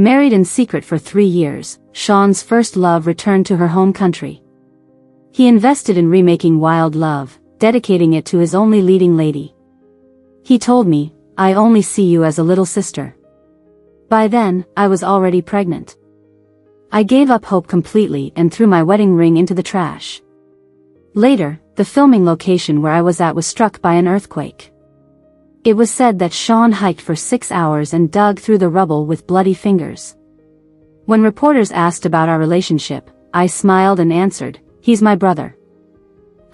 Married in secret for 3 years, Sean's first love returned to her home country. He invested in remaking Wild Love, dedicating it to his only leading lady. He told me, "I only see you as a little sister." By then, I was already pregnant. I gave up hope completely and threw my wedding ring into the trash. Later, the filming location where I was at was struck by an earthquake. It was said that Sean hiked for 6 hours and dug through the rubble with bloody fingers. When reporters asked about our relationship, I smiled and answered, "He's my brother."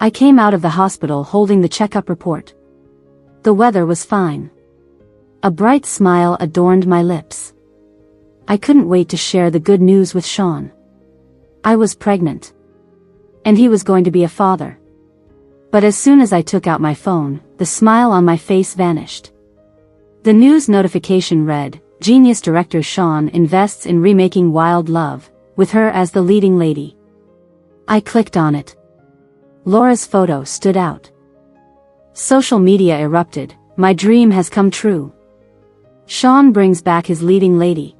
I came out of the hospital holding the checkup report. The weather was fine. A bright smile adorned my lips. I couldn't wait to share the good news with Sean. I was pregnant. And he was going to be a father. But as soon as I took out my phone, the smile on my face vanished. The news notification read, "Genius director Sean invests in remaking Wild Love, with her as the leading lady." I clicked on it. Laura's photo stood out. Social media erupted, "My dream has come true. Sean brings back his leading lady."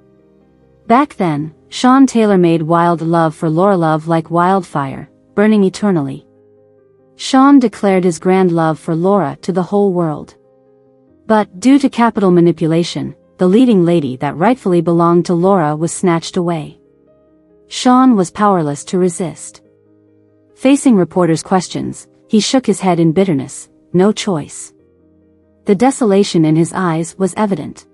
Back then, Sean tailor-made Wild Love for Laura, love like wildfire, burning eternally. Sean declared his grand love for Laura to the whole world. But, due to capital manipulation, the leading lady that rightfully belonged to Laura was snatched away. Sean was powerless to resist. Facing reporters' questions, he shook his head in bitterness, no choice. The desolation in his eyes was evident.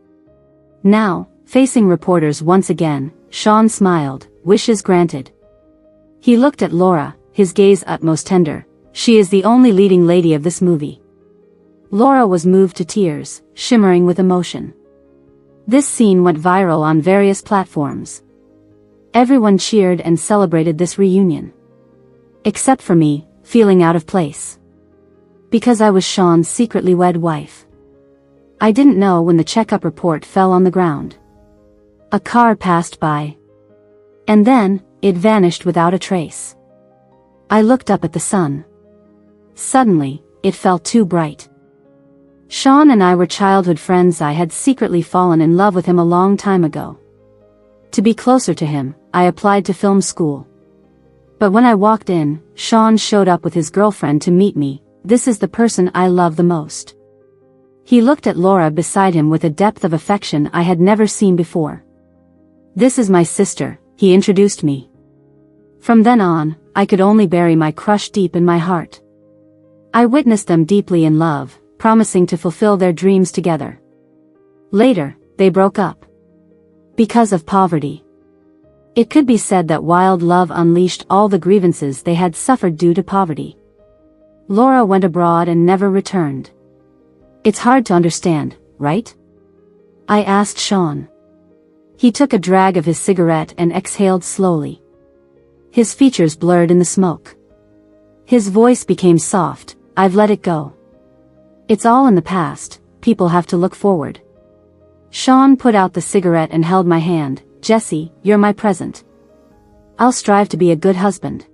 Now, facing reporters once again, Sean smiled, wishes granted. He looked at Laura, his gaze utmost tender. "She is the only leading lady of this movie." Laura was moved to tears, shimmering with emotion. This scene went viral on various platforms. Everyone cheered and celebrated this reunion. Except for me, feeling out of place. Because I was Sean's secretly wed wife. I didn't know when the checkup report fell on the ground. A car passed by. And then, it vanished without a trace. I looked up at the sun. Suddenly, it felt too bright. Sean and I were childhood friends. I had secretly fallen in love with him a long time ago. To be closer to him, I applied to film school. But when I walked in, Sean showed up with his girlfriend to meet me. "This is the person I love the most." He looked at Laura beside him with a depth of affection I had never seen before. "This is my sister," he introduced me. From then on, I could only bury my crush deep in my heart. I witnessed them deeply in love, promising to fulfill their dreams together. Later, they broke up. Because of poverty. It could be said that Wild Love unleashed all the grievances they had suffered due to poverty. Laura went abroad and never returned. It's hard to understand, right? I asked Sean. He took a drag of his cigarette and exhaled slowly. His features blurred in the smoke. His voice became soft, "I've let it go. It's all in the past, people have to look forward." Sean put out the cigarette and held my hand. "Jesse, you're my present. I'll strive to be a good husband."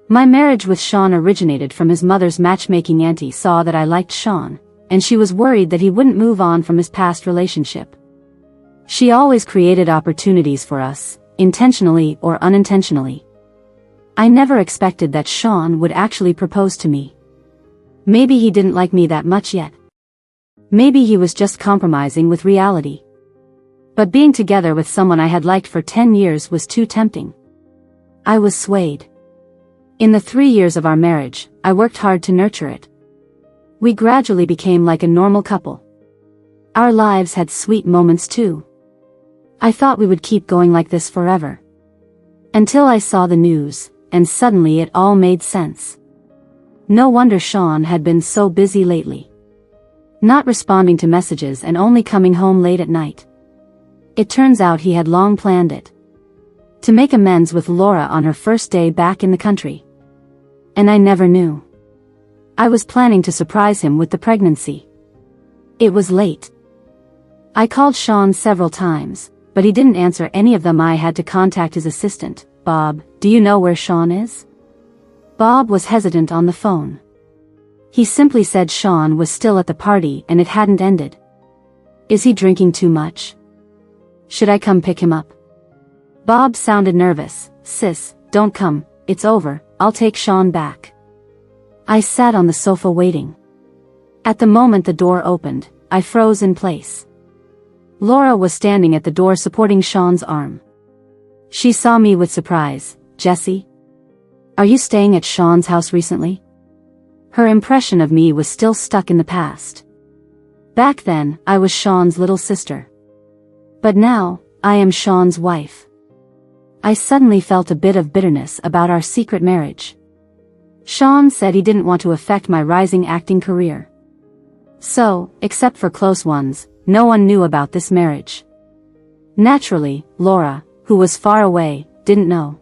My marriage with Sean originated from his mother's matchmaking. Auntie saw that I liked Sean, and she was worried that he wouldn't move on from his past relationship. She always created opportunities for us, intentionally or unintentionally. I never expected that Sean would actually propose to me. Maybe he didn't like me that much yet. Maybe he was just compromising with reality. But being together with someone I had liked for 10 years was too tempting. I was swayed. In the 3 years of our marriage, I worked hard to nurture it. We gradually became like a normal couple. Our lives had sweet moments too. I thought we would keep going like this forever. Until I saw the news, and suddenly it all made sense. No wonder Sean had been so busy lately. Not responding to messages and only coming home late at night. It turns out he had long planned it. To make amends with Laura on her first day back in the country. And I never knew. I was planning to surprise him with the pregnancy. It was late. I called Sean several times, but he didn't answer any of them. I had to contact his assistant. "Bob, do you know where Sean is?" Bob was hesitant on the phone. He simply said Sean was still at the party and it hadn't ended. "Is he drinking too much?" Should I come pick him up? Bob sounded nervous. Sis, don't come, it's over, I'll take Sean back. I sat on the sofa waiting. At the moment the door opened, I froze in place. Laura was standing at the door supporting Sean's arm. She saw me with surprise. Jessie? Are you staying at Sean's house recently? Her impression of me was still stuck in the past. Back then, I was Sean's little sister. But now, I am Sean's wife. I suddenly felt a bit of bitterness about our secret marriage. Sean said he didn't want to affect my rising acting career. So, except for close ones, no one knew about this marriage. Naturally, Laura, who was far away, didn't know.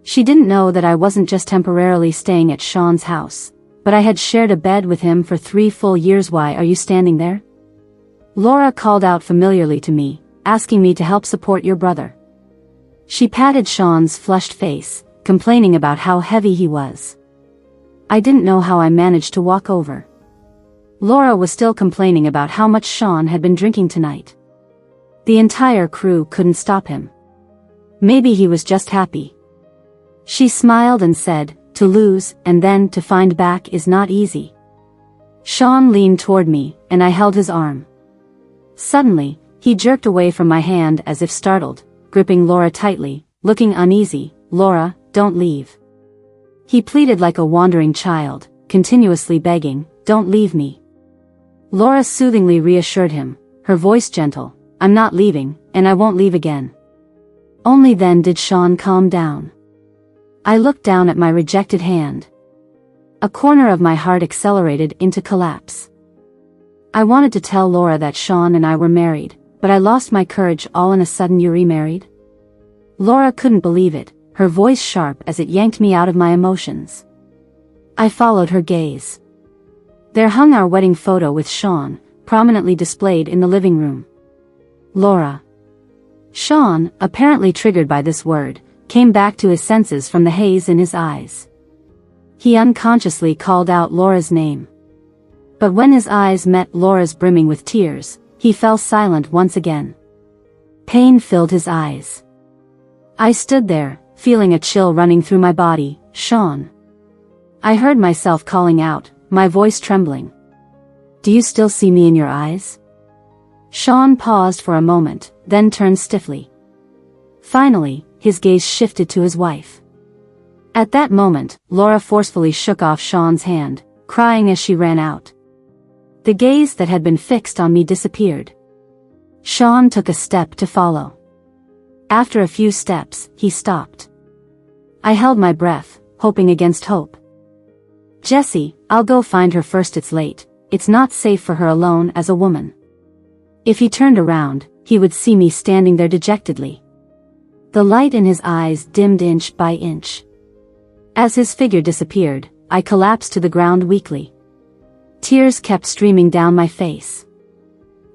She didn't know that I wasn't just temporarily staying at Sean's house, but I had shared a bed with him for 3 full years. Why are you standing there? Laura called out familiarly to me, asking me to help support your brother. She patted Sean's flushed face, complaining about how heavy he was. I didn't know how I managed to walk over. Laura was still complaining about how much Sean had been drinking tonight. The entire crew couldn't stop him. Maybe he was just happy. She smiled and said, to lose and then to find back is not easy. Sean leaned toward me, and I held his arm. Suddenly, he jerked away from my hand as if startled, gripping Laura tightly, looking uneasy. Laura, don't leave. He pleaded like a wandering child, continuously begging, don't leave me. Laura soothingly reassured him, her voice gentle, I'm not leaving, and I won't leave again. Only then did Sean calm down. I looked down at my rejected hand. A corner of my heart accelerated into collapse. I wanted to tell Laura that Sean and I were married, but I lost my courage all in a sudden. You remarried? Laura couldn't believe it, her voice sharp as it yanked me out of my emotions. I followed her gaze. There hung our wedding photo with Sean, prominently displayed in the living room. Laura. Sean, apparently triggered by this word, came back to his senses from the haze in his eyes. He unconsciously called out Laura's name. But when his eyes met Laura's brimming with tears, he fell silent once again. Pain filled his eyes. I stood there, feeling a chill running through my body. Sean. I heard myself calling out, my voice trembling. Do you still see me in your eyes? Sean paused for a moment, then turned stiffly. Finally, his gaze shifted to his wife. At that moment, Laura forcefully shook off Sean's hand, crying as she ran out. The gaze that had been fixed on me disappeared. Sean took a step to follow. After a few steps, he stopped. I held my breath, hoping against hope. Jessie, I'll go find her first. It's late. It's not safe for her alone as a woman. If he turned around, he would see me standing there dejectedly. The light in his eyes dimmed inch by inch. As his figure disappeared, I collapsed to the ground weakly. Tears kept streaming down my face.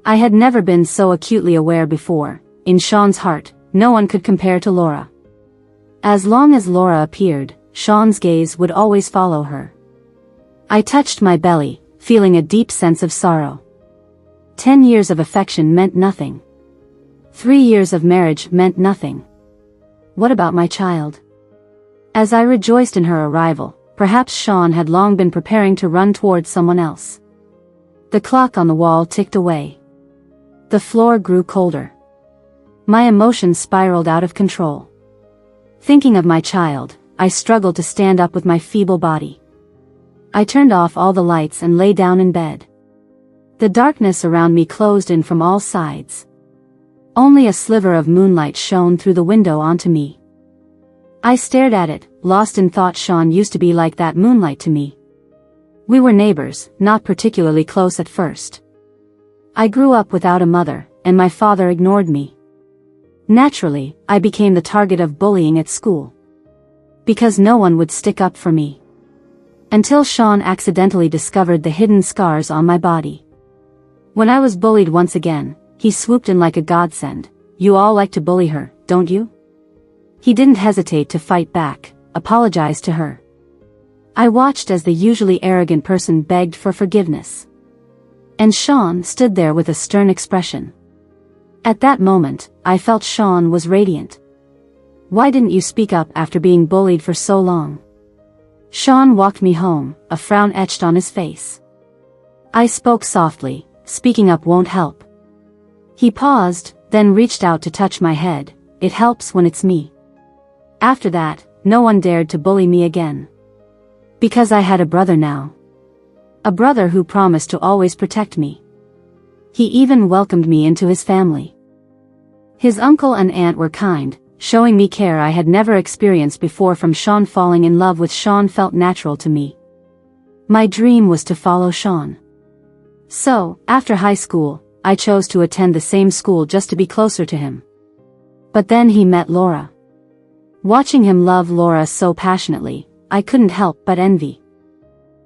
I had never been so acutely aware before. In Sean's heart, no one could compare to Laura. As long as Laura appeared, Sean's gaze would always follow her. I touched my belly, feeling a deep sense of sorrow. 10 years of affection meant nothing. 3 years of marriage meant nothing. What about my child? As I rejoiced in her arrival, perhaps Sean had long been preparing to run towards someone else. The clock on the wall ticked away. The floor grew colder. My emotions spiraled out of control. Thinking of my child, I struggled to stand up with my feeble body. I turned off all the lights and lay down in bed. The darkness around me closed in from all sides. Only a sliver of moonlight shone through the window onto me. I stared at it, lost in thought. Sean used to be like that moonlight to me. We were neighbors, not particularly close at first. I grew up without a mother, and my father ignored me. Naturally, I became the target of bullying at school. Because no one would stick up for me. Until Sean accidentally discovered the hidden scars on my body. When I was bullied once again, he swooped in like a godsend. You all like to bully her, don't you? He didn't hesitate to fight back, apologize to her. I watched as the usually arrogant person begged for forgiveness. And Sean stood there with a stern expression. At that moment, I felt Sean was radiant. Why didn't you speak up after being bullied for so long? Sean walked me home, a frown etched on his face. I spoke softly, speaking up won't help. He paused, then reached out to touch my head. It helps when it's me. After that, no one dared to bully me again. Because I had a brother now. A brother who promised to always protect me. He even welcomed me into his family. His uncle and aunt were kind, showing me care I had never experienced before. From Sean, falling in love with Sean felt natural to me. My dream was to follow Sean. So, after high school, I chose to attend the same school just to be closer to him. But then he met Laura. Watching him love Laura so passionately, I couldn't help but envy.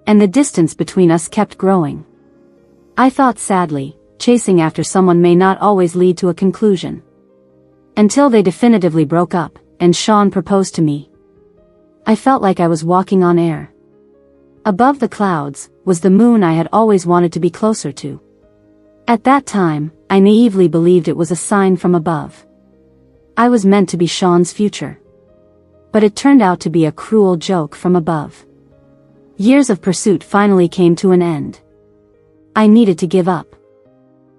And the distance between us kept growing. I thought sadly, chasing after someone may not always lead to a conclusion. Until they definitively broke up, and Sean proposed to me. I felt like I was walking on air. Above the clouds, was the moon I had always wanted to be closer to. At that time, I naively believed it was a sign from above. I was meant to be Sean's future. But it turned out to be a cruel joke from above. Years of pursuit finally came to an end. I needed to give up.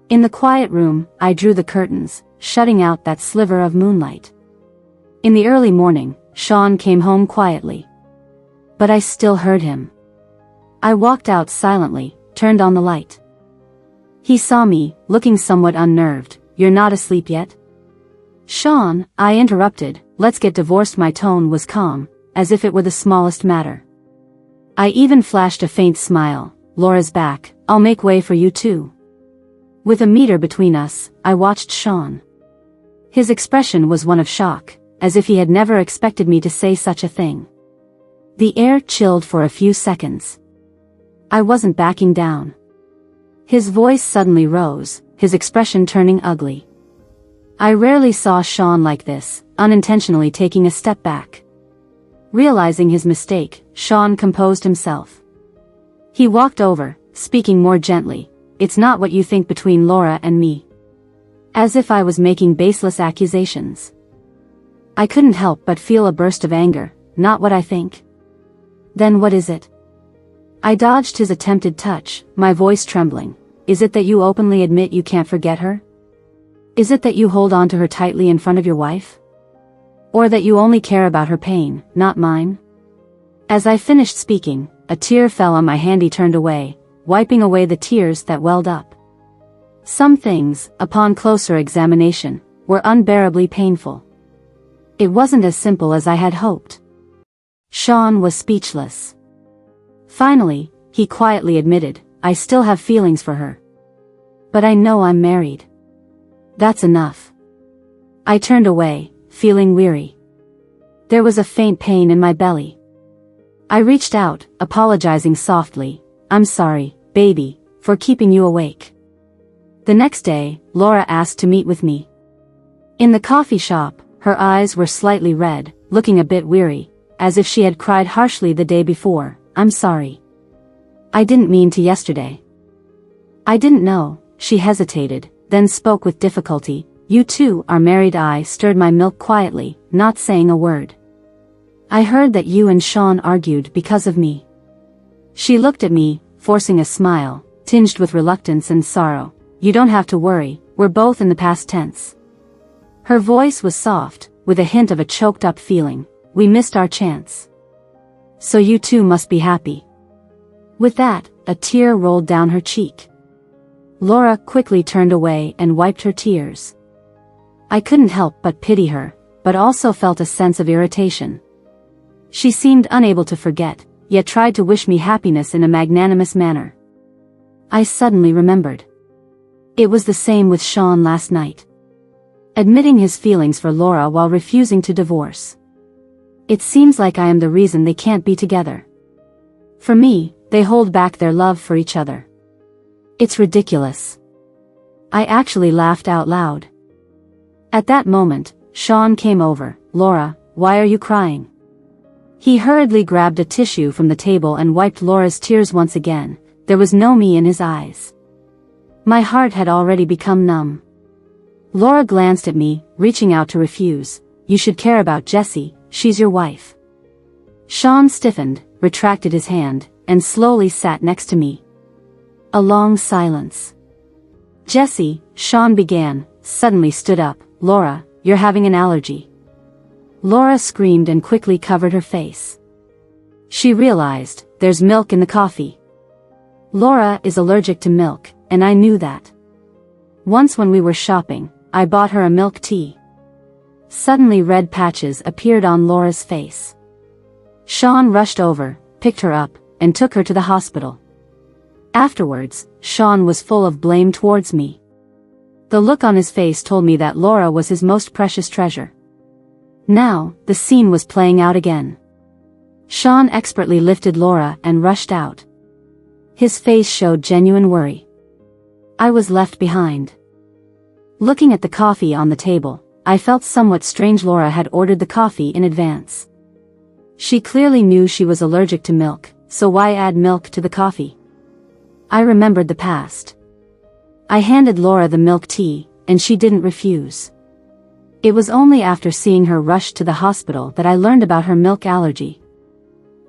In the quiet room, I drew the curtains, shutting out that sliver of moonlight. In the early morning, Sean came home quietly. But I still heard him. I walked out silently, turned on the light. He saw me, looking somewhat unnerved. You're not asleep yet? Sean, I interrupted, let's get divorced. My tone was calm, as if it were the smallest matter. I even flashed a faint smile. Laura's back, I'll make way for you too. With a meter between us, I watched Sean. His expression was one of shock, as if he had never expected me to say such a thing. The air chilled for a few seconds. I wasn't backing down. His voice suddenly rose, his expression turning ugly. I rarely saw Sean like this, unintentionally taking a step back. Realizing his mistake, Sean composed himself. He walked over, speaking more gently. It's not what you think between Laura and me. As if I was making baseless accusations. I couldn't help but feel a burst of anger. Not what I think. Then what is it? I dodged his attempted touch, my voice trembling. Is it that you openly admit you can't forget her? Is it that you hold on to her tightly in front of your wife? Or that you only care about her pain, not mine? As I finished speaking, a tear fell on my hand. He turned away, wiping away the tears that welled up. Some things, upon closer examination, were unbearably painful. It wasn't as simple as I had hoped. Sean was speechless. Finally, he quietly admitted, I still have feelings for her. But I know I'm married. That's enough. I turned away, feeling weary. There was a faint pain in my belly. I reached out, apologizing softly. I'm sorry, baby, for keeping you awake. The next day, Laura asked to meet with me. In the coffee shop, her eyes were slightly red, looking a bit weary, as if she had cried harshly the day before. I'm sorry. I didn't mean to yesterday. I didn't know. She hesitated, then spoke with difficulty. You two are married. I stirred my milk quietly, not saying a word. I heard that you and Sean argued because of me. She looked at me, forcing a smile, tinged with reluctance and sorrow. You don't have to worry, we're both in the past tense. Her voice was soft, with a hint of a choked-up feeling. We missed our chance. So you two must be happy. With that, a tear rolled down her cheek. Laura quickly turned away and wiped her tears. I couldn't help but pity her, but also felt a sense of irritation. She seemed unable to forget, yet tried to wish me happiness in a magnanimous manner. I suddenly remembered. It was the same with Sean last night. Admitting his feelings for Laura while refusing to divorce. It seems like I am the reason they can't be together. For me, they hold back their love for each other. It's ridiculous. I actually laughed out loud. At that moment, Sean came over. Laura, why are you crying? He hurriedly grabbed a tissue from the table and wiped Laura's tears once again. There was no me in his eyes. My heart had already become numb. Laura glanced at me, reaching out to refuse. You should care about Jessie, she's your wife. Sean stiffened, retracted his hand, and slowly sat next to me. A long silence. Jessie, Sean began, suddenly stood up. Laura, you're having an allergy. Laura screamed and quickly covered her face. She realized, there's milk in the coffee. Laura is allergic to milk, and I knew that. Once when we were shopping, I bought her a milk tea. Suddenly red patches appeared on Laura's face. Sean rushed over, picked her up, and took her to the hospital. Afterwards, Sean was full of blame towards me. The look on his face told me that Laura was his most precious treasure. Now, the scene was playing out again. Sean expertly lifted Laura and rushed out. His face showed genuine worry. I was left behind. Looking at the coffee on the table, I felt somewhat strange. Laura had ordered the coffee in advance. She clearly knew she was allergic to milk, so why add milk to the coffee? I remembered the past. I handed Laura the milk tea, and she didn't refuse. It was only after seeing her rush to the hospital that I learned about her milk allergy.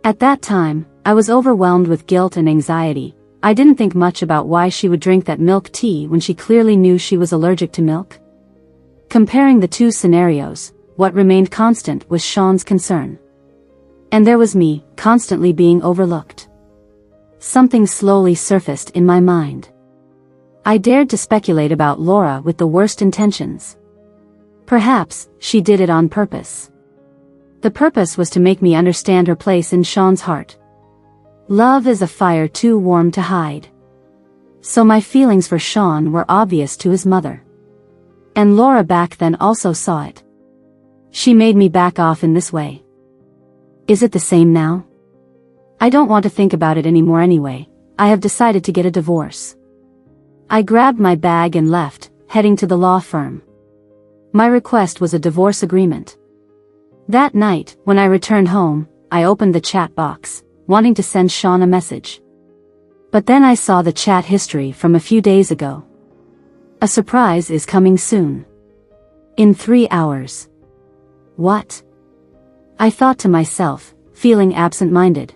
At that time, I was overwhelmed with guilt and anxiety. I didn't think much about why she would drink that milk tea when she clearly knew she was allergic to milk. Comparing the two scenarios, what remained constant was Sean's concern. And there was me, constantly being overlooked. Something slowly surfaced in my mind. I dared to speculate about Laura with the worst intentions. Perhaps, she did it on purpose. The purpose was to make me understand her place in Sean's heart. Love is a fire too warm to hide. So my feelings for Sean were obvious to his mother. And Laura back then also saw it. She made me back off in this way. Is it the same now? I don't want to think about it anymore anyway. I have decided to get a divorce. I grabbed my bag and left, heading to the law firm. My request was a divorce agreement. That night, when I returned home, I opened the chat box, wanting to send Sean a message. But then I saw the chat history from a few days ago. A surprise is coming soon. In 3 hours. What? I thought to myself, feeling absent-minded.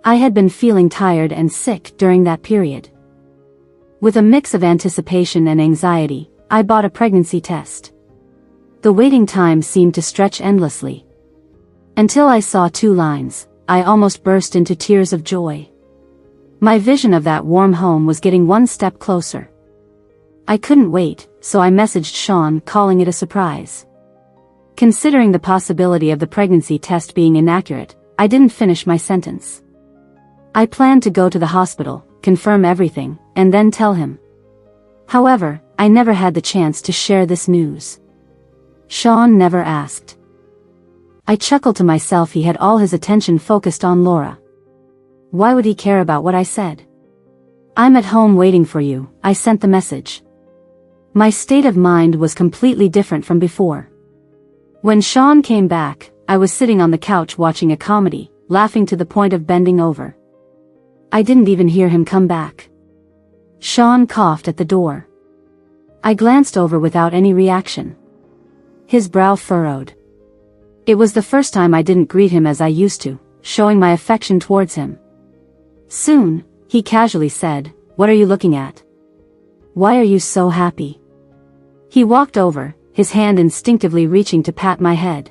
I had been feeling tired and sick during that period. With a mix of anticipation and anxiety, I bought a pregnancy test. The waiting time seemed to stretch endlessly. Until I saw 2 lines, I almost burst into tears of joy. My vision of that warm home was getting one step closer. I couldn't wait, so I messaged Sean calling it a surprise. Considering the possibility of the pregnancy test being inaccurate, I didn't finish my sentence. I planned to go to the hospital, confirm everything, and then tell him. However, I never had the chance to share this news. Sean never asked. I chuckled to myself. He had all his attention focused on Laura. Why would he care about what I said? I'm at home waiting for you, I sent the message. My state of mind was completely different from before. When Sean came back, I was sitting on the couch watching a comedy, laughing to the point of bending over. I didn't even hear him come back. Sean coughed at the door. I glanced over without any reaction. His brow furrowed. It was the first time I didn't greet him as I used to, showing my affection towards him. Soon, he casually said, "What are you looking at? Why are you so happy?" He walked over, his hand instinctively reaching to pat my head.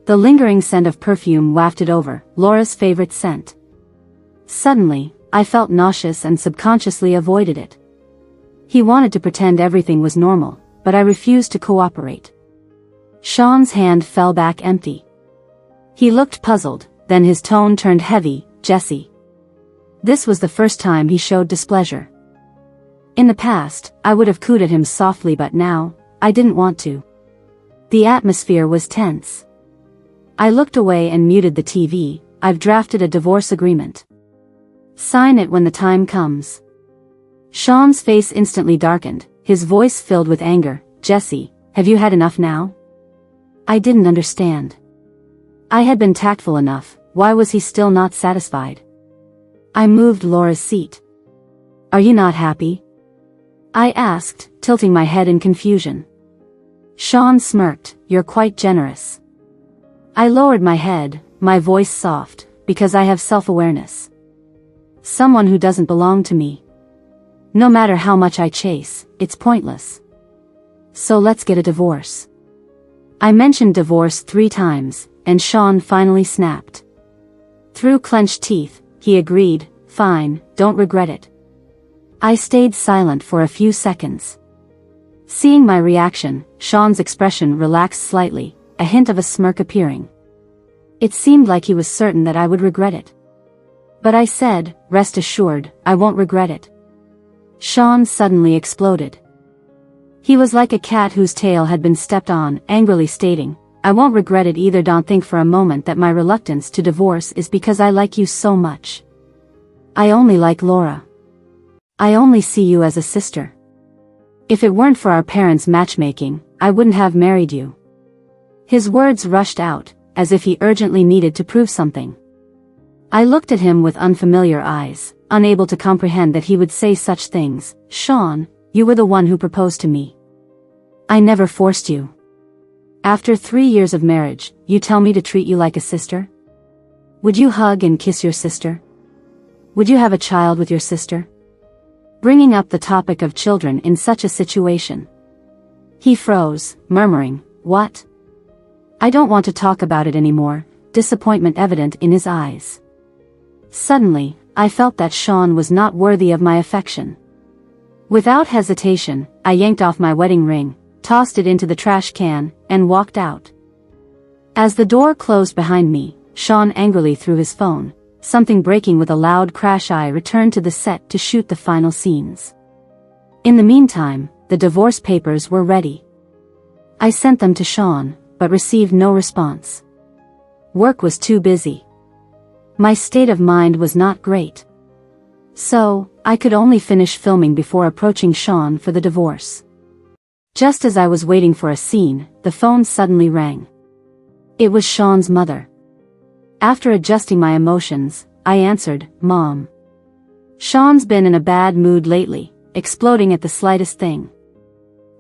The lingering scent of perfume wafted over, Laura's favorite scent. Suddenly, I felt nauseous and subconsciously avoided it. He wanted to pretend everything was normal, but I refused to cooperate. Sean's hand fell back empty. He looked puzzled, then his tone turned heavy. "Jessie." This was the first time he showed displeasure. In the past, I would have cooed at him softly, but now, I didn't want to. The atmosphere was tense. I looked away and muted the TV. "I've drafted a divorce agreement. Sign it when the time comes." Sean's face instantly darkened, his voice filled with anger. "Jessie, have you had enough now?" I didn't understand. I had been tactful enough, why was he still not satisfied? I moved Laura's seat. "Are you not happy?" I asked, tilting my head in confusion. Sean smirked, "You're quite generous." I lowered my head, my voice soft, because I have self-awareness. Someone who doesn't belong to me. No matter how much I chase, it's pointless. So let's get a divorce. I mentioned divorce 3 times, and Sean finally snapped. Through clenched teeth, he agreed, "Fine, don't regret it." I stayed silent for a few seconds. Seeing my reaction, Sean's expression relaxed slightly, a hint of a smirk appearing. It seemed like he was certain that I would regret it. But I said, "Rest assured, I won't regret it." Sean suddenly exploded. He was like a cat whose tail had been stepped on, angrily stating, "I won't regret it either. Don't think for a moment that my reluctance to divorce is because I like you so much. I only like Laura. I only see you as a sister. If it weren't for our parents' matchmaking, I wouldn't have married you." His words rushed out, as if he urgently needed to prove something. I looked at him with unfamiliar eyes, unable to comprehend that he would say such things. "Sean, you were the one who proposed to me. I never forced you. After 3 years of marriage, you tell me to treat you like a sister? Would you hug and kiss your sister? Would you have a child with your sister?" Bringing up the topic of children in such a situation. He froze, murmuring, "What?" I don't want to talk about it anymore, disappointment evident in his eyes. Suddenly, I felt that Sean was not worthy of my affection. Without hesitation, I yanked off my wedding ring, tossed it into the trash can, and walked out. As the door closed behind me, Sean angrily threw his phone, something breaking with a loud crash. I returned to the set to shoot the final scenes. In the meantime, the divorce papers were ready. I sent them to Sean, but received no response. Work was too busy. My state of mind was not great. So, I could only finish filming before approaching Sean for the divorce. Just as I was waiting for a scene, the phone suddenly rang. It was Sean's mother. After adjusting my emotions, I answered, "Mom. Sean's been in a bad mood lately, exploding at the slightest thing."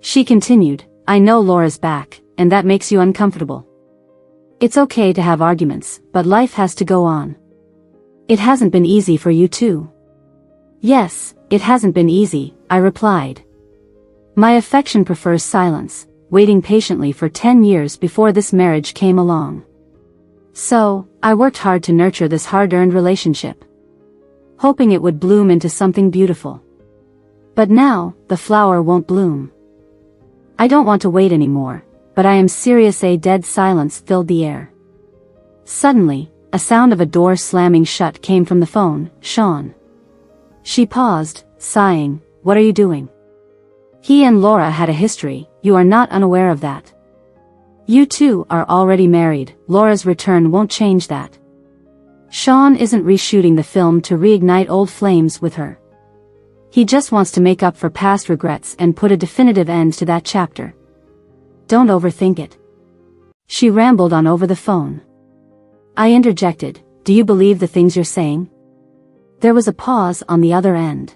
She continued, "I know Laura's back, and that makes you uncomfortable. It's okay to have arguments, but life has to go on. It hasn't been easy for you too." "Yes, it hasn't been easy," I replied. My affection prefers silence, waiting patiently for 10 years before this marriage came along. So, I worked hard to nurture this hard-earned relationship, hoping it would bloom into something beautiful. But now, the flower won't bloom. I don't want to wait anymore, but I am serious. A dead silence filled the air. Suddenly, a sound of a door slamming shut came from the phone. "Sean." She paused, sighing, "What are you doing?" "He and Laura had a history, you are not unaware of that. You two are already married, Laura's return won't change that. Sean isn't reshooting the film to reignite old flames with her. He just wants to make up for past regrets and put a definitive end to that chapter. Don't overthink it." She rambled on over the phone. I interjected, "Do you believe the things you're saying?" There was a pause on the other end.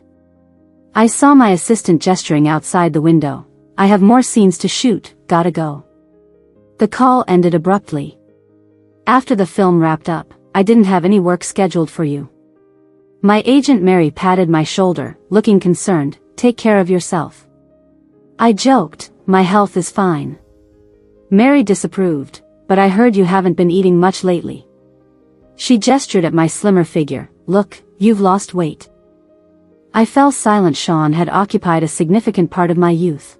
I saw my assistant gesturing outside the window. "I have more scenes to shoot, gotta go." The call ended abruptly. "After the film wrapped up, I didn't have any work scheduled for you." My agent Mary patted my shoulder, looking concerned, "Take care of yourself." I joked, "My health is fine." Mary disapproved, "But I heard you haven't been eating much lately." She gestured at my slimmer figure, "Look, you've lost weight." I fell silent. Sean had occupied a significant part of my youth.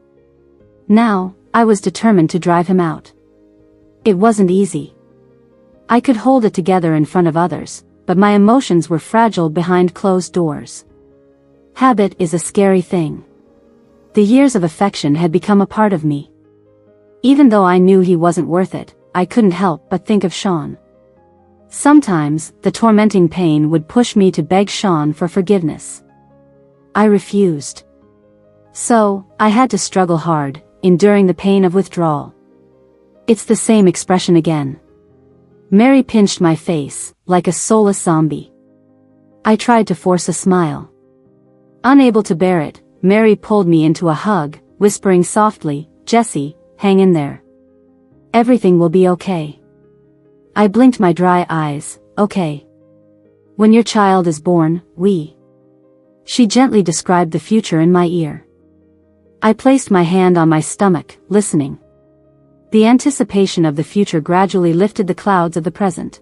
Now, I was determined to drive him out. It wasn't easy. I could hold it together in front of others, but my emotions were fragile behind closed doors. Habit is a scary thing. The years of affection had become a part of me. Even though I knew he wasn't worth it, I couldn't help but think of Sean. Sometimes, the tormenting pain would push me to beg Sean for forgiveness. I refused. So, I had to struggle hard, enduring the pain of withdrawal. It's the same expression again. Mary pinched my face, like a soulless zombie. I tried to force a smile. Unable to bear it, Mary pulled me into a hug, whispering softly, "Jessie, hang in there. Everything will be okay." I blinked my dry eyes. "Okay. When your child is born, She gently described the future in my ear. I placed my hand on my stomach, listening. The anticipation of the future gradually lifted the clouds of the present.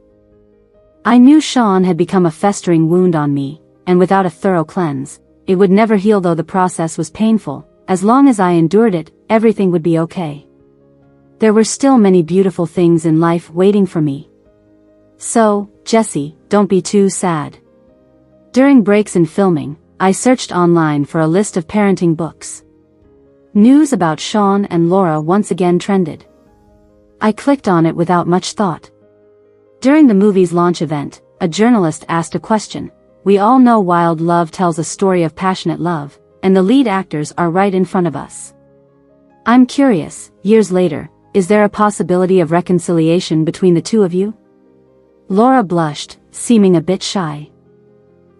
I knew Sean had become a festering wound on me, and without a thorough cleanse, it would never heal. Though the process was painful, as long as I endured it, everything would be okay. There were still many beautiful things in life waiting for me. So, Jessie, don't be too sad. During breaks in filming, I searched online for a list of parenting books. News about Sean and Laura once again trended. I clicked on it without much thought. During the movie's launch event, a journalist asked a question. We all know Wild Love tells a story of passionate love, and the lead actors are right in front of us. I'm curious, years later, is there a possibility of reconciliation between the two of you? Laura blushed, seeming a bit shy.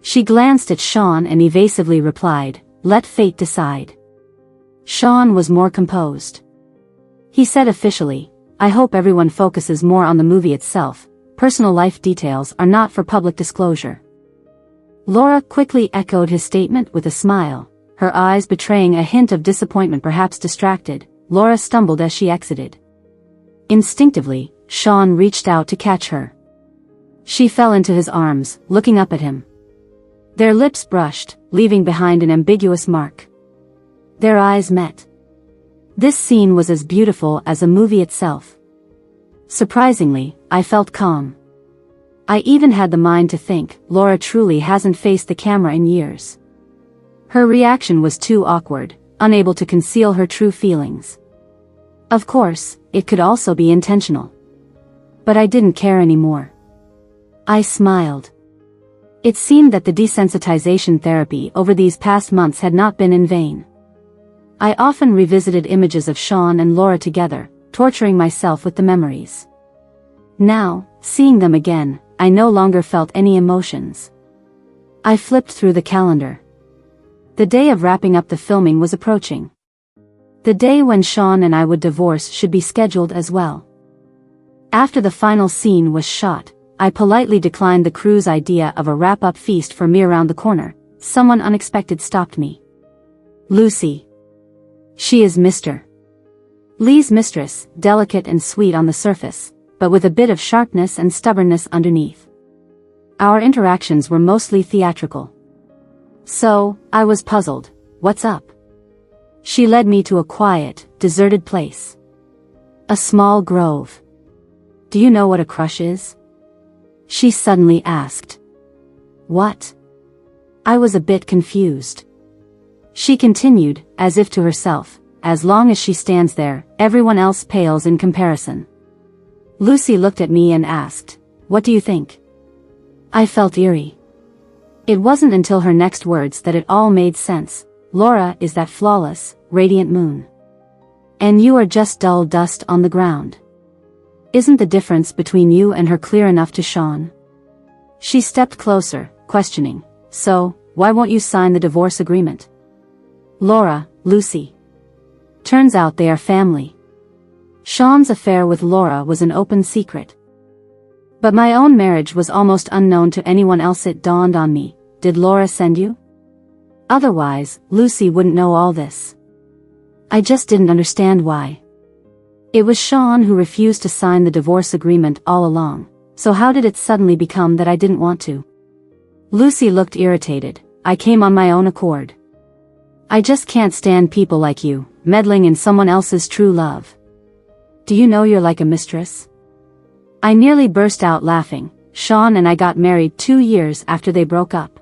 She glanced at Sean and evasively replied, "Let fate decide." Sean was more composed. He said officially, "I hope everyone focuses more on the movie itself. Personal life details are not for public disclosure." Laura quickly echoed his statement with a smile, her eyes betraying a hint of disappointment. Perhaps distracted, Laura stumbled as she exited. Instinctively, Sean reached out to catch her. She fell into his arms, looking up at him. Their lips brushed, leaving behind an ambiguous mark. Their eyes met. This scene was as beautiful as the movie itself. Surprisingly, I felt calm. I even had the mind to think, Laura truly hasn't faced the camera in years. Her reaction was too awkward, unable to conceal her true feelings. Of course, it could also be intentional. But I didn't care anymore. I smiled. It seemed that the desensitization therapy over these past months had not been in vain. I often revisited images of Sean and Laura together, torturing myself with the memories. Now, seeing them again, I no longer felt any emotions. I flipped through the calendar. The day of wrapping up the filming was approaching. The day when Sean and I would divorce should be scheduled as well. After the final scene was shot, I politely declined the crew's idea of a wrap-up feast for me. Around the corner, someone unexpected stopped me. Lucy. She is Mr. Lee's mistress, delicate and sweet on the surface, but with a bit of sharpness and stubbornness underneath. Our interactions were mostly theatrical. So, I was puzzled. What's up? She led me to a quiet, deserted place. A small grove. Do you know what a crush is? She suddenly asked. What? I was a bit confused. She continued, as if to herself, as long as she stands there, everyone else pales in comparison. Lucy looked at me and asked, what do you think? I felt eerie. It wasn't until her next words that it all made sense. Laura is that flawless, radiant moon. And you are just dull dust on the ground. Isn't the difference between you and her clear enough to Sean? She stepped closer, questioning. So, why won't you sign the divorce agreement? Laura, Lucy. Turns out they are family. Sean's affair with Laura was an open secret. But my own marriage was almost unknown to anyone else. It dawned on me. Did Laura send you? Otherwise, Lucy wouldn't know all this. I just didn't understand why. It was Sean who refused to sign the divorce agreement all along, so how did it suddenly become that I didn't want to? Lucy looked irritated. I came on my own accord. I just can't stand people like you, meddling in someone else's true love. Do you know you're like a mistress? I nearly burst out laughing. Sean and I got married 2 years after they broke up.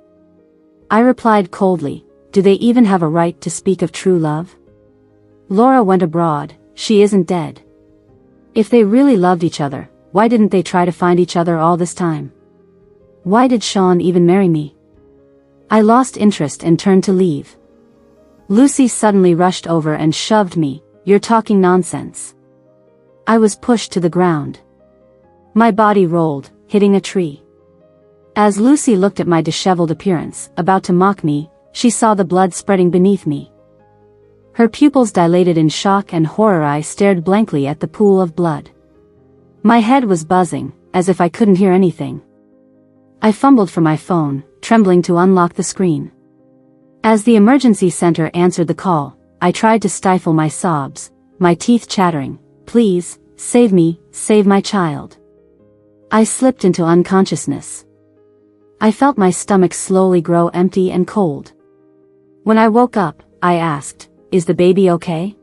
I replied coldly, do they even have a right to speak of true love? Laura went abroad. She isn't dead. If they really loved each other, why didn't they try to find each other all this time? Why did Sean even marry me? I lost interest and turned to leave. Lucy suddenly rushed over and shoved me. You're talking nonsense. I was pushed to the ground. My body rolled, hitting a tree. As Lucy looked at my disheveled appearance, about to mock me, she saw the blood spreading beneath me. Her pupils dilated in shock and horror. I stared blankly at the pool of blood. My head was buzzing, as if I couldn't hear anything. I fumbled for my phone, trembling to unlock the screen. As the emergency center answered the call, I tried to stifle my sobs, my teeth chattering, "Please, save me, save my child." I slipped into unconsciousness. I felt my stomach slowly grow empty and cold. When I woke up, I asked, "Is the baby okay?"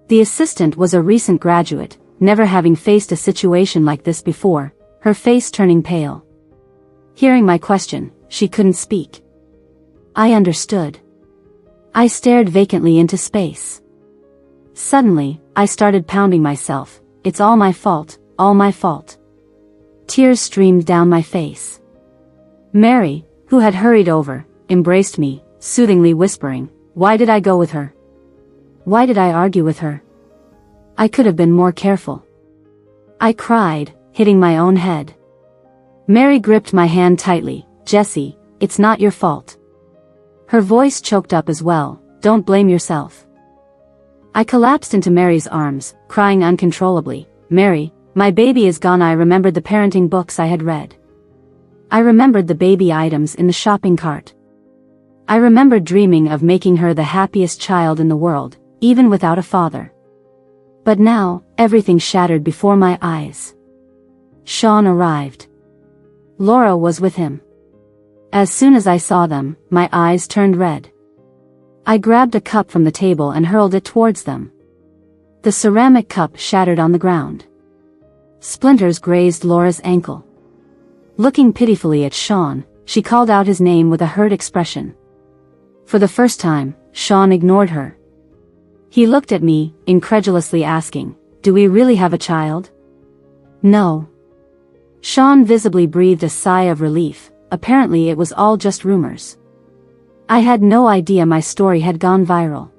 The assistant was a recent graduate, never having faced a situation like this before, her face turning pale. Hearing my question, she couldn't speak. I understood. I stared vacantly into space. Suddenly, I started pounding myself. "It's all my fault, all my fault." Tears streamed down my face. Mary, who had hurried over, embraced me, soothingly whispering, "Why did I go with her? Why did I argue with her? I could have been more careful." I cried, hitting my own head. Mary gripped my hand tightly. "Jessie, it's not your fault." Her voice choked up as well. "Don't blame yourself." I collapsed into Mary's arms, crying uncontrollably. "Mary, my baby is gone." I remembered the parenting books I had read. I remembered the baby items in the shopping cart. I remembered dreaming of making her the happiest child in the world, even without a father. But now, everything shattered before my eyes. Sean arrived. Laura was with him. As soon as I saw them, my eyes turned red. I grabbed a cup from the table and hurled it towards them. The ceramic cup shattered on the ground. Splinters grazed Laura's ankle. Looking pitifully at Sean, she called out his name with a hurt expression. For the first time, Sean ignored her. He looked at me, incredulously asking, "Do we really have a child?" "No." Sean visibly breathed a sigh of relief. Apparently it was all just rumors. I had no idea my story had gone viral.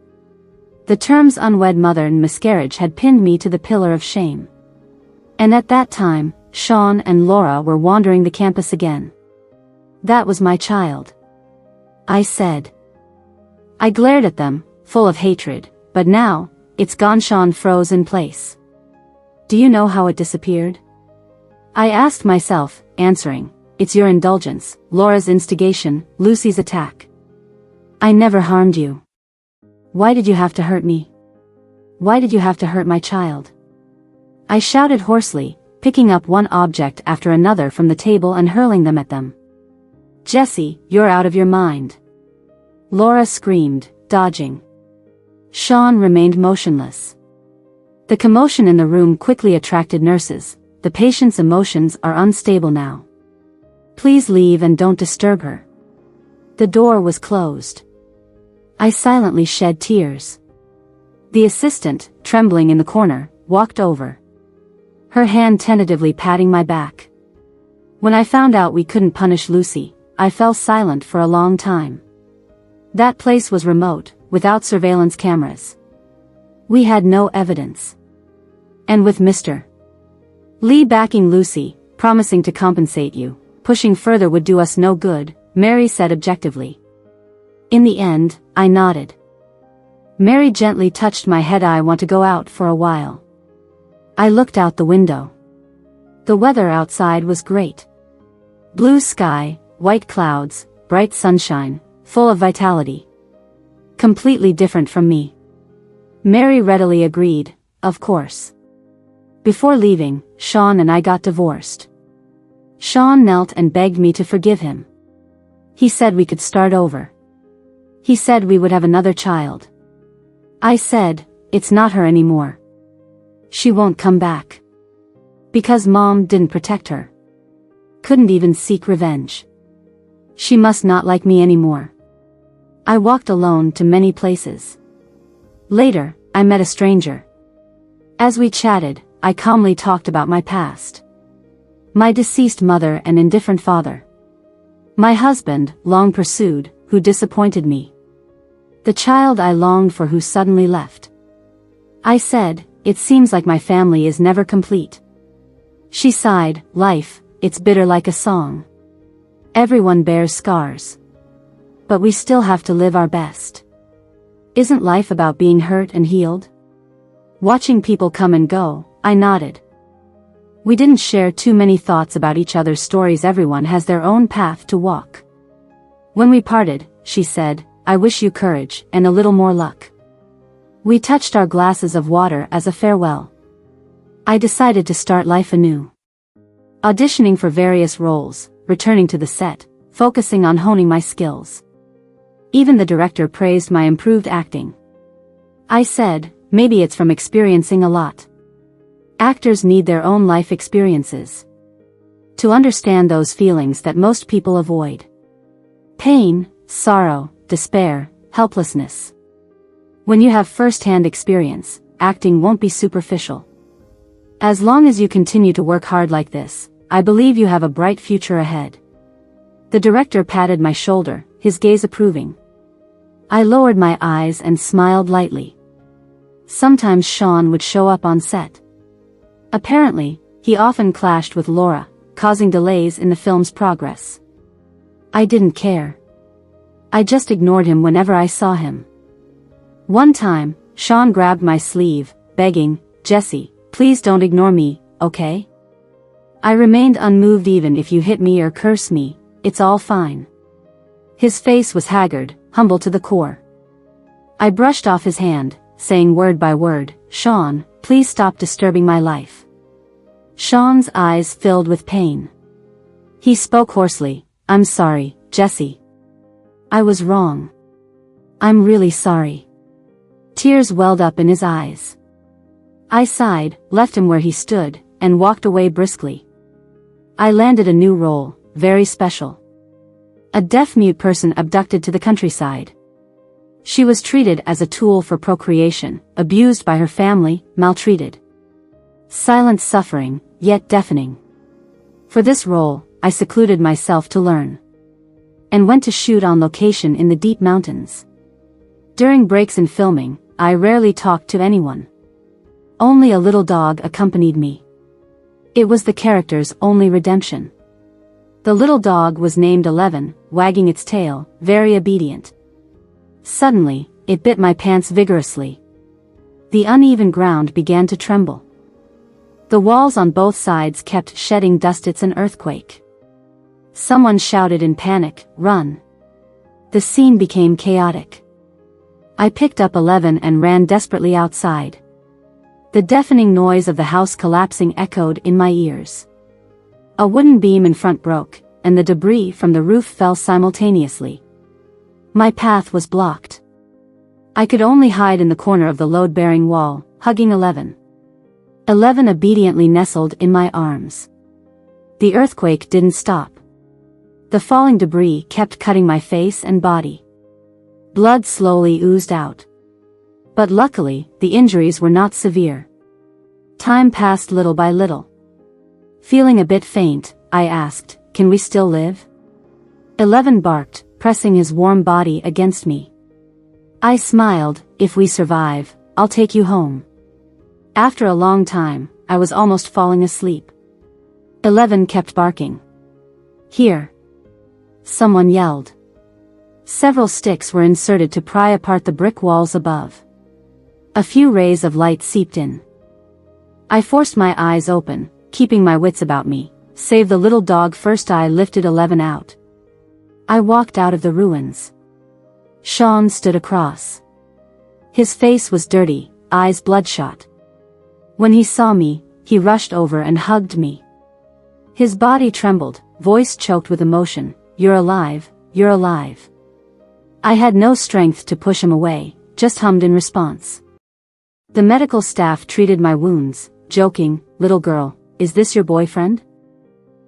The terms unwed mother and miscarriage had pinned me to the pillar of shame. And at that time, Sean and Laura were wandering the campus again. "That was my child," I said. I glared at them, full of hatred, but now, it's gone. Sean froze in place. "Do you know how it disappeared?" I asked myself, answering, "It's your indulgence, Laura's instigation, Lucy's attack. I never harmed you. Why did you have to hurt me? Why did you have to hurt my child?" I shouted hoarsely, picking up one object after another from the table and hurling them at them. "Jessie, you're out of your mind!" Laura screamed, dodging. Sean remained motionless. The commotion in the room quickly attracted nurses. "The patient's emotions are unstable now. Please leave and don't disturb her." The door was closed. I silently shed tears. The assistant, trembling in the corner, walked over. Her hand tentatively patting my back. When I found out we couldn't punish Lucy, I fell silent for a long time. That place was remote, without surveillance cameras. We had no evidence. And with Mr. Lee backing Lucy, promising to compensate you, pushing further would do us no good, Mary said objectively. In the end, I nodded. Mary gently touched my head. "I want to go out for a while." I looked out the window. The weather outside was great. Blue sky, white clouds, bright sunshine, full of vitality. Completely different from me. Mary readily agreed, "Of course." Before leaving, Sean and I got divorced. Sean knelt and begged me to forgive him. He said we could start over. He said we would have another child. I said, "It's not her anymore. She won't come back. Because Mom didn't protect her. Couldn't even seek revenge. She must not like me anymore." I walked alone to many places. Later, I met a stranger. As we chatted, I calmly talked about my past. My deceased mother and indifferent father. My husband, long pursued, who disappointed me. The child I longed for who suddenly left. I said, "It seems like my family is never complete." She sighed, "Life, it's bitter like a song. Everyone bears scars. But we still have to live our best." Isn't life about being hurt and healed? Watching people come and go, I nodded. We didn't share too many thoughts about each other's stories. Everyone has their own path to walk. When we parted, she said, I wish you courage and a little more luck. We touched our glasses of water as a farewell. I decided to start life anew. Auditioning for various roles, returning to the set, focusing on honing my skills. Even the director praised my improved acting. I said, maybe it's from experiencing a lot. Actors need their own life experiences to understand those feelings that most people avoid. Pain, sorrow, despair, helplessness. When you have first-hand experience, acting won't be superficial. As long as you continue to work hard like this, I believe you have a bright future ahead. The director patted my shoulder, his gaze approving. I lowered my eyes and smiled lightly. Sometimes Sean would show up on set. Apparently, he often clashed with Laura, causing delays in the film's progress. I didn't care. I just ignored him whenever I saw him. One time, Sean grabbed my sleeve, begging, Jesse, please don't ignore me, okay? I remained unmoved. Even if you hit me or curse me, it's all fine. His face was haggard, humble to the core. I brushed off his hand, saying word by word, Sean, please stop disturbing my life. Sean's eyes filled with pain. He spoke hoarsely, I'm sorry, Jesse. I was wrong. I'm really sorry. Tears welled up in his eyes. I sighed, left him where he stood, and walked away briskly. I landed a new role, very special. A deaf-mute person abducted to the countryside. She was treated as a tool for procreation, abused by her family, maltreated. Silent suffering, yet deafening. For this role, I secluded myself to learn. And went to shoot on location in the deep mountains. During breaks in filming, I rarely talked to anyone. Only a little dog accompanied me. It was the character's only redemption. The little dog was named 11, wagging its tail, very obedient. Suddenly, it bit my pants vigorously. The uneven ground began to tremble. The walls on both sides kept shedding dust. It's an earthquake. Someone shouted in panic, run. The scene became chaotic. I picked up 11 and ran desperately outside. The deafening noise of the house collapsing echoed in my ears. A wooden beam in front broke, and the debris from the roof fell simultaneously. My path was blocked. I could only hide in the corner of the load-bearing wall, hugging 11. 11 obediently nestled in my arms. The earthquake didn't stop. The falling debris kept cutting my face and body. Blood slowly oozed out. But luckily, the injuries were not severe. Time passed little by little. Feeling a bit faint, I asked, can we still live? 11 barked, pressing his warm body against me. I smiled, if we survive, I'll take you home. After a long time, I was almost falling asleep. 11 kept barking. Here. Someone yelled. Several sticks were inserted to pry apart the brick walls above. A few rays of light seeped in. I forced my eyes open, keeping my wits about me, save the little dog first. I lifted 11 out. I walked out of the ruins. Sean stood across. His face was dirty, eyes bloodshot. When he saw me, he rushed over and hugged me. His body trembled, voice choked with emotion, you're alive, you're alive. I had no strength to push him away, just hummed in response. The medical staff treated my wounds, joking, little girl, is this your boyfriend?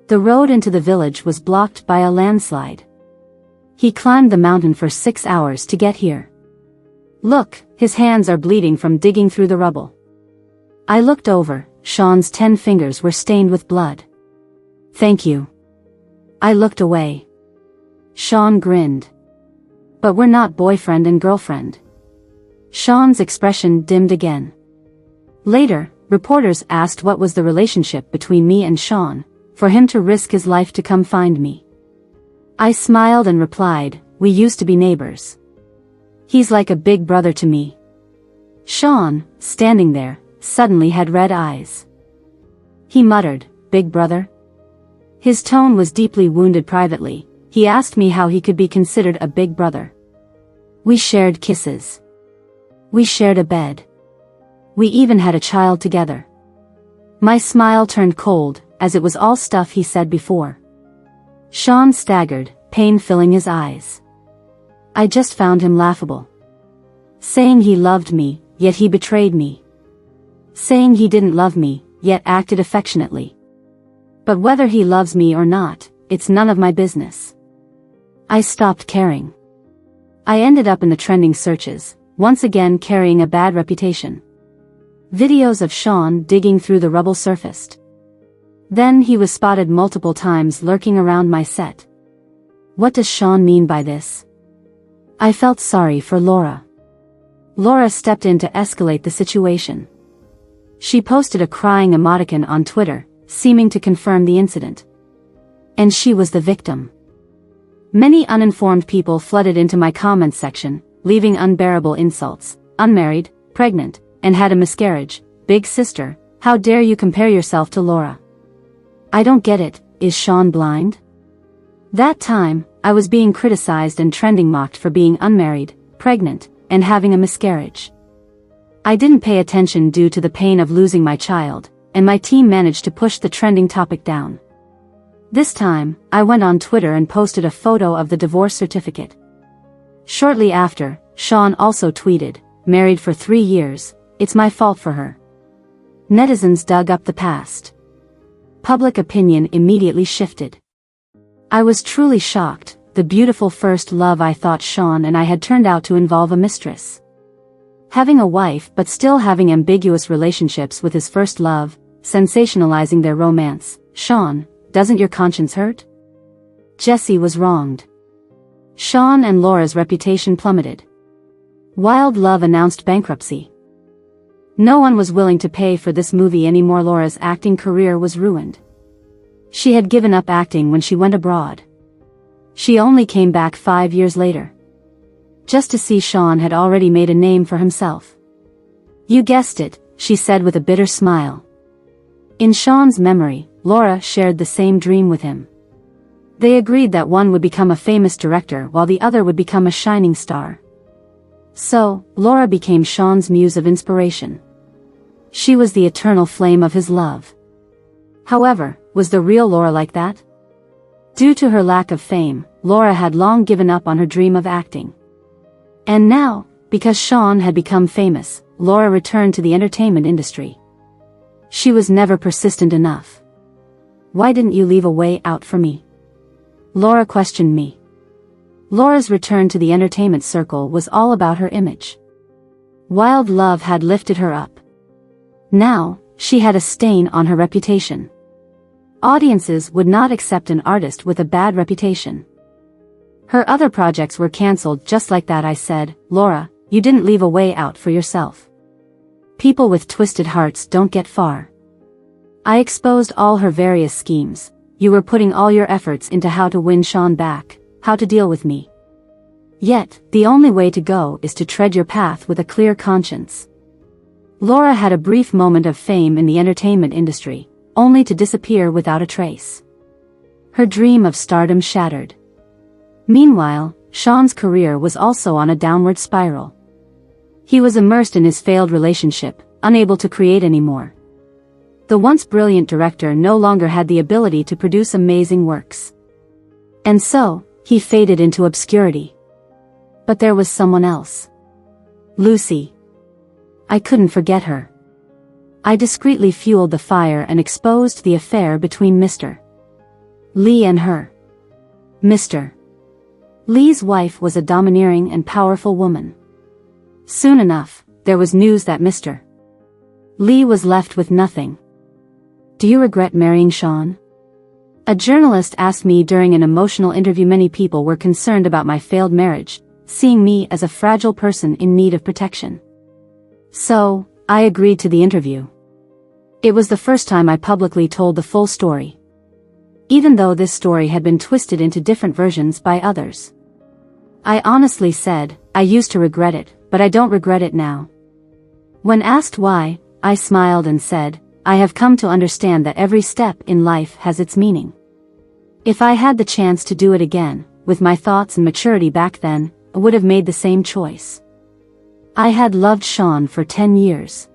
The road into the village was blocked by a landslide. He climbed the mountain for 6 hours to get here. Look, his hands are bleeding from digging through the rubble. I looked over, Sean's 10 fingers were stained with blood. Thank you. I looked away. Sean grinned. But we're not boyfriend and girlfriend. Sean's expression dimmed again. Later, reporters asked what was the relationship between me and Sean, for him to risk his life to come find me. I smiled and replied, we used to be neighbors. He's like a big brother to me. Sean, standing there, suddenly had red eyes. He muttered, "Big brother?" His tone was deeply wounded privately. He asked me how he could be considered a big brother. We shared kisses. We shared a bed. We even had a child together. My smile turned cold, as it was all stuff he said before. Sean staggered, pain filling his eyes. I just found him laughable. Saying he loved me, yet he betrayed me. Saying he didn't love me, yet acted affectionately. But whether he loves me or not, it's none of my business. I stopped caring. I ended up in the trending searches, once again carrying a bad reputation. Videos of Sean digging through the rubble surfaced. Then he was spotted multiple times lurking around my set. What does Sean mean by this? I felt sorry for Laura. Laura stepped in to escalate the situation. She posted a crying emoticon on Twitter, seeming to confirm the incident. And she was the victim. Many uninformed people flooded into my comments section, leaving unbearable insults. Unmarried, pregnant, and had a miscarriage. Big sister, how dare you compare yourself to Laura? I don't get it, is Sean blind? That time, I was being criticized and trending mocked for being unmarried, pregnant, and having a miscarriage. I didn't pay attention due to the pain of losing my child, and my team managed to push the trending topic down. This time, I went on Twitter and posted a photo of the divorce certificate. Shortly after, Sean also tweeted, "Married for 3 years, it's my fault for her." Netizens dug up the past. Public opinion immediately shifted. I was truly shocked. The beautiful first love I thought Sean and I had turned out to involve a mistress. Having a wife but still having ambiguous relationships with his first love, sensationalizing their romance. Sean, doesn't your conscience hurt? Jesse was wronged. Sean and Laura's reputation plummeted. Wild Love announced bankruptcy. No one was willing to pay for this movie anymore. Laura's acting career was ruined. She had given up acting when she went abroad. She only came back 5 years later. Just to see Sean had already made a name for himself. You guessed it, she said with a bitter smile. In Sean's memory, Laura shared the same dream with him. They agreed that one would become a famous director while the other would become a shining star. So, Laura became Sean's muse of inspiration. She was the eternal flame of his love. However, was the real Laura like that? Due to her lack of fame, Laura had long given up on her dream of acting. And now, because Sean had become famous, Laura returned to the entertainment industry. She was never persistent enough. Why didn't you leave a way out for me? Laura questioned me. Laura's return to the entertainment circle was all about her image. Wild Love had lifted her up. Now, she had a stain on her reputation. Audiences would not accept an artist with a bad reputation. Her other projects were cancelled just like that. I said, Laura, you didn't leave a way out for yourself. People with twisted hearts don't get far. I exposed all her various schemes. You were putting all your efforts into how to win Sean back, how to deal with me. Yet, the only way to go is to tread your path with a clear conscience. Laura had a brief moment of fame in the entertainment industry, only to disappear without a trace. Her dream of stardom shattered. Meanwhile, Sean's career was also on a downward spiral. He was immersed in his failed relationship, unable to create anymore. The once brilliant director no longer had the ability to produce amazing works. And so, he faded into obscurity. But there was someone else. Lucy. I couldn't forget her. I discreetly fueled the fire and exposed the affair between Mr. Lee and her. Mr. Lee's wife was a domineering and powerful woman. Soon enough, there was news that Mr. Lee was left with nothing. Do you regret marrying Sean? A journalist asked me during an emotional interview. Many people were concerned about my failed marriage, seeing me as a fragile person in need of protection. So, I agreed to the interview. It was the first time I publicly told the full story. Even though this story had been twisted into different versions by others. I honestly said, I used to regret it, but I don't regret it now. When asked why, I smiled and said, I have come to understand that every step in life has its meaning. If I had the chance to do it again, with my thoughts and maturity back then, I would have made the same choice. I had loved Sean for 10 years.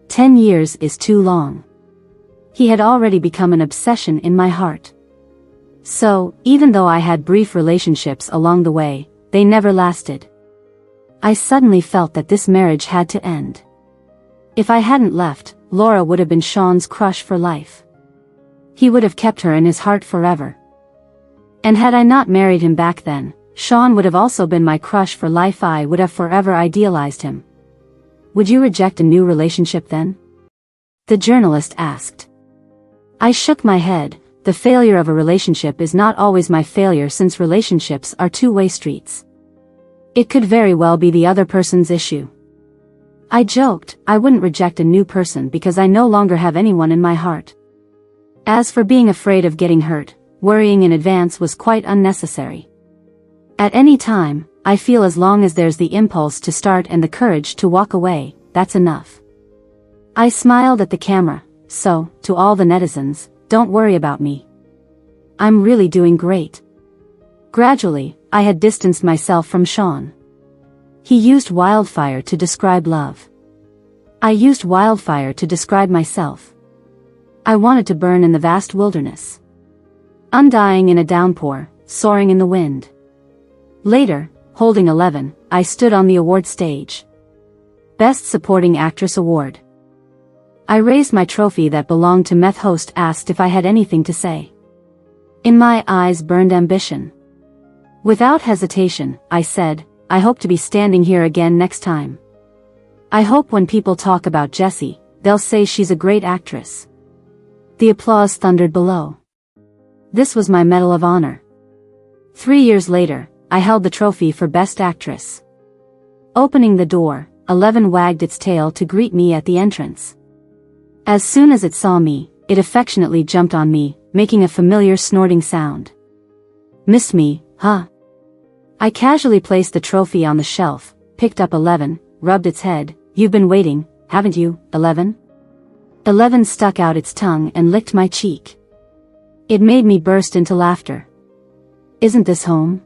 10 years is too long. He had already become an obsession in my heart. So, even though I had brief relationships along the way, they never lasted. I suddenly felt that this marriage had to end. If I hadn't left, Laura would have been Sean's crush for life. He would have kept her in his heart forever. And had I not married him back then, Sean would have also been my crush for life. I would have forever idealized him. Would you reject a new relationship then? The journalist asked. I shook my head. The failure of a relationship is not always my failure, since relationships are two-way streets. It could very well be the other person's issue. I joked, I wouldn't reject a new person because I no longer have anyone in my heart. As for being afraid of getting hurt, worrying in advance was quite unnecessary. At any time, I feel as long as there's the impulse to start and the courage to walk away, that's enough. I smiled at the camera, so, to all the netizens, don't worry about me. I'm really doing great. Gradually, I had distanced myself from Sean. He used wildfire to describe love. I used wildfire to describe myself. I wanted to burn in the vast wilderness. Undying in a downpour, soaring in the wind. Later, holding 11, I stood on the award stage. Best Supporting Actress Award. I raised my trophy that belonged to Meth. Host asked if I had anything to say. In my eyes burned ambition. Without hesitation, I said, I hope to be standing here again next time. I hope when people talk about Jessie, they'll say she's a great actress. The applause thundered below. This was my Medal of Honor. 3 years later, I held the trophy for Best Actress. Opening the door, 11 wagged its tail to greet me at the entrance. As soon as it saw me, it affectionately jumped on me, making a familiar snorting sound. Missed me, huh? I casually placed the trophy on the shelf, picked up 11, rubbed its head. You've been waiting, haven't you, 11? 11 stuck out its tongue and licked my cheek. It made me burst into laughter. Isn't this home?